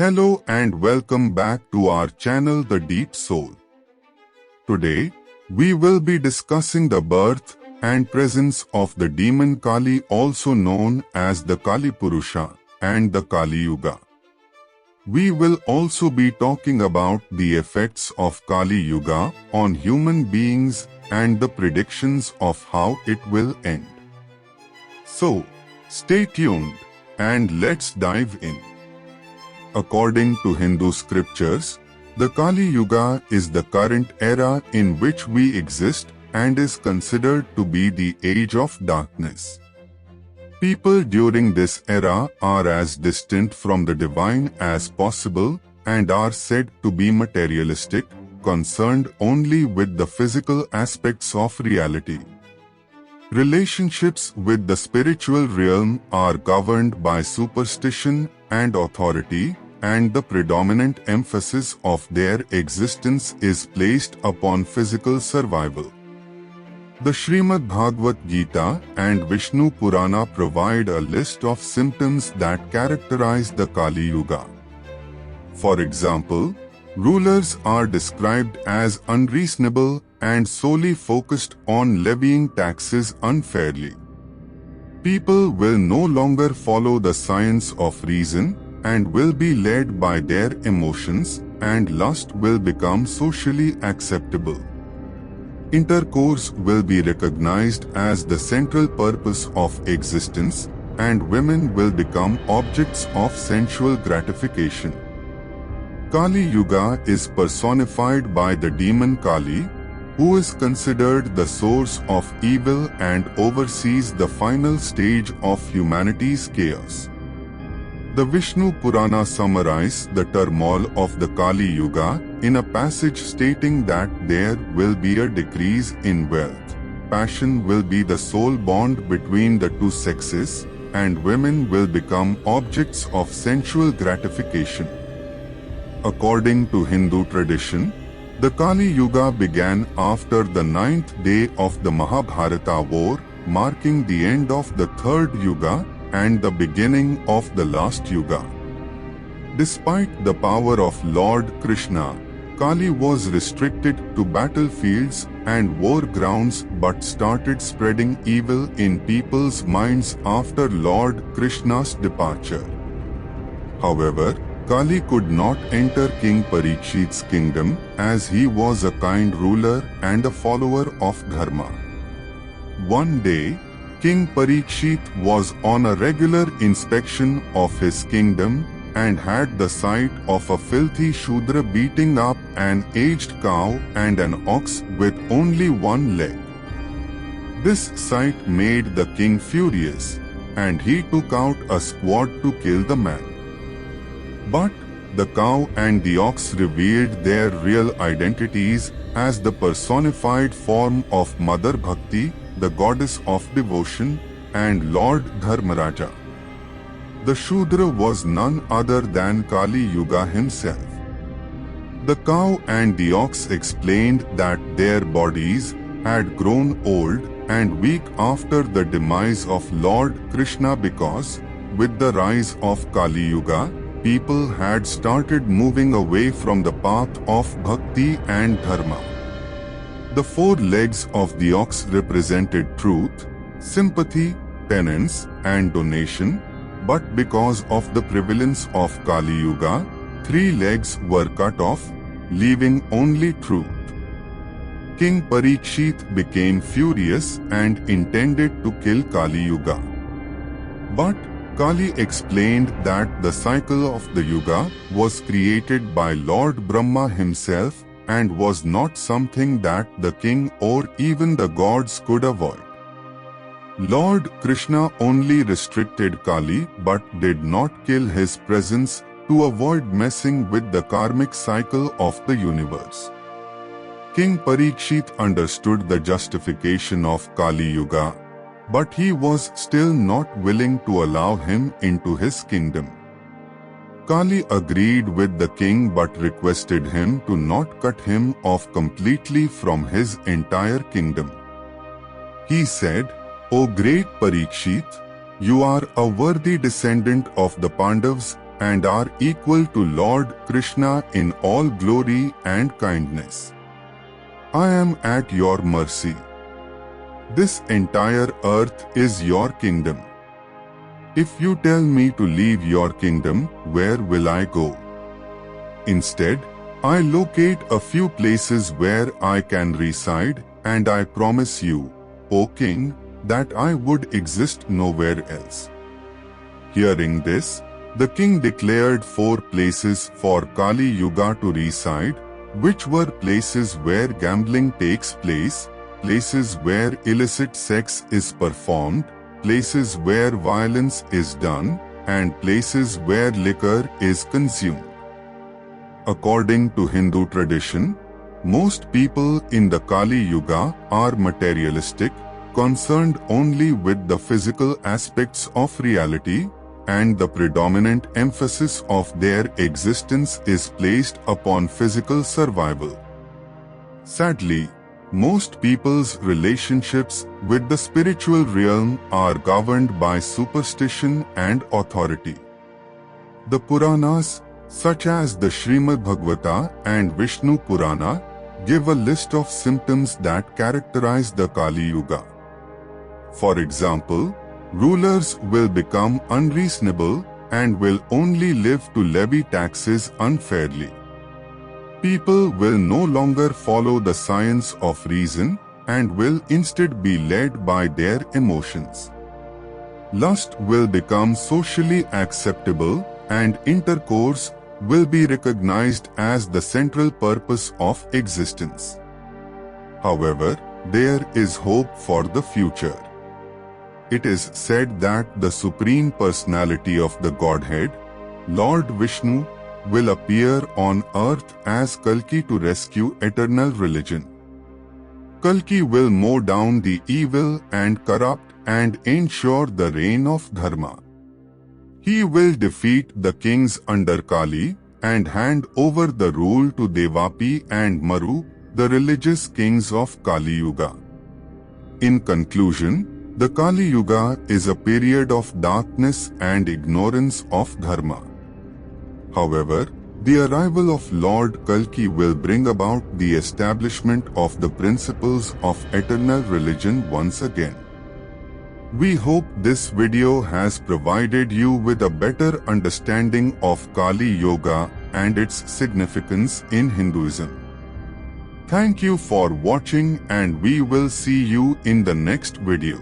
Hello and welcome back to our channel The Deep Soul. Today, we will be discussing the birth and presence of the demon Kali, also known as the Kali Purusha and the Kali Yuga. We will also be talking about the effects of Kali Yuga on human beings and the predictions of how it will end. So, stay tuned and let's dive in. According to Hindu scriptures, the Kali Yuga is the current era in which we exist and is considered to be the age of darkness. People during this era are as distant from the divine as possible and are said to be materialistic, concerned only with the physical aspects of reality. Relationships with the spiritual realm are governed by superstition and authority, and the predominant emphasis of their existence is placed upon physical survival. The Srimad Bhagavad Gita and Vishnu Purana provide a list of symptoms that characterize the Kali Yuga. For example, rulers are described as unreasonable and solely focused on levying taxes unfairly. People will no longer follow the science of reason and will be led by their emotions, and lust will become socially acceptable. Intercourse will be recognized as the central purpose of existence, and women will become objects of sensual gratification. Kali Yuga is personified by the demon Kali, who is considered the source of evil and oversees the final stage of humanity's chaos. The Vishnu Purana summarizes the turmoil of the Kali Yuga in a passage stating that there will be a decrease in wealth, passion will be the sole bond between the two sexes, and women will become objects of sensual gratification. According to Hindu tradition, the Kali Yuga began after the 9th day of the Mahabharata war, marking the end of the third Yuga and the beginning of the last Yuga. Despite the power of Lord Krishna, Kali was restricted to battlefields and war grounds but started spreading evil in people's minds after Lord Krishna's departure. However, Kali could not enter King Parikshit's kingdom as he was a kind ruler and a follower of Dharma. One day, King Parikshit was on a regular inspection of his kingdom and had the sight of a filthy Shudra beating up an aged cow and an ox with only one leg. This sight made the king furious, and he took out a squad to kill the man. But the cow and the ox revealed their real identities as the personified form of Mother Bhakti, the goddess of devotion, and Lord Dharmaraja. The Shudra was none other than Kali Yuga himself. The cow and the ox explained that their bodies had grown old and weak after the demise of Lord Krishna because, with the rise of Kali Yuga, people had started moving away from the path of bhakti and dharma. The four legs of the ox represented truth, sympathy, penance, and donation, but because of the prevalence of Kali Yuga, 3 legs were cut off, leaving only truth. King Parikshit became furious and intended to kill Kali Yuga. But Kali explained that the cycle of the Yuga was created by Lord Brahma himself and was not something that the king or even the gods could avoid. Lord Krishna only restricted Kali but did not kill his presence to avoid messing with the karmic cycle of the universe. King Parikshit understood the justification of Kali Yuga, but he was still not willing to allow him into his kingdom. Kali agreed with the king but requested him to not cut him off completely from his entire kingdom. He said, "O great Parikshit, you are a worthy descendant of the Pandavas and are equal to Lord Krishna in all glory and kindness. I am at your mercy. This entire earth is your kingdom. If you tell me to leave your kingdom, where will I go? Instead, I locate a few places where I can reside, and I promise you, O king, that I would exist nowhere else. Hearing this, the king declared 4 places for Kali Yuga to reside, which were places where gambling takes place, places where illicit sex is performed, places where violence is done, and places where liquor is consumed. According to Hindu tradition, most people in the Kali Yuga are materialistic, concerned only with the physical aspects of reality, and the predominant emphasis of their existence is placed upon physical survival. Sadly, most people's relationships with the spiritual realm are governed by superstition and authority. The Puranas, such as the Srimad Bhagavata and Vishnu Purana, give a list of symptoms that characterize the Kali Yuga. For example, rulers will become unreasonable and will only live to levy taxes unfairly. People will no longer follow the science of reason and will instead be led by their emotions. Lust will become socially acceptable and intercourse will be recognized as the central purpose of existence. However, there is hope for the future. It is said that the Supreme Personality of the Godhead, Lord Vishnu, will appear on earth as Kalki to rescue eternal religion. Kalki will mow down the evil and corrupt and ensure the reign of Dharma. He will defeat the kings under Kali and hand over the rule to Devapi and Maru, the religious kings of Kali Yuga. In conclusion, the Kali Yuga is a period of darkness and ignorance of Dharma. However, the arrival of Lord Kalki will bring about the establishment of the principles of eternal religion once again. We hope this video has provided you with a better understanding of Kali Yuga and its significance in Hinduism. Thank you for watching, and we will see you in the next video.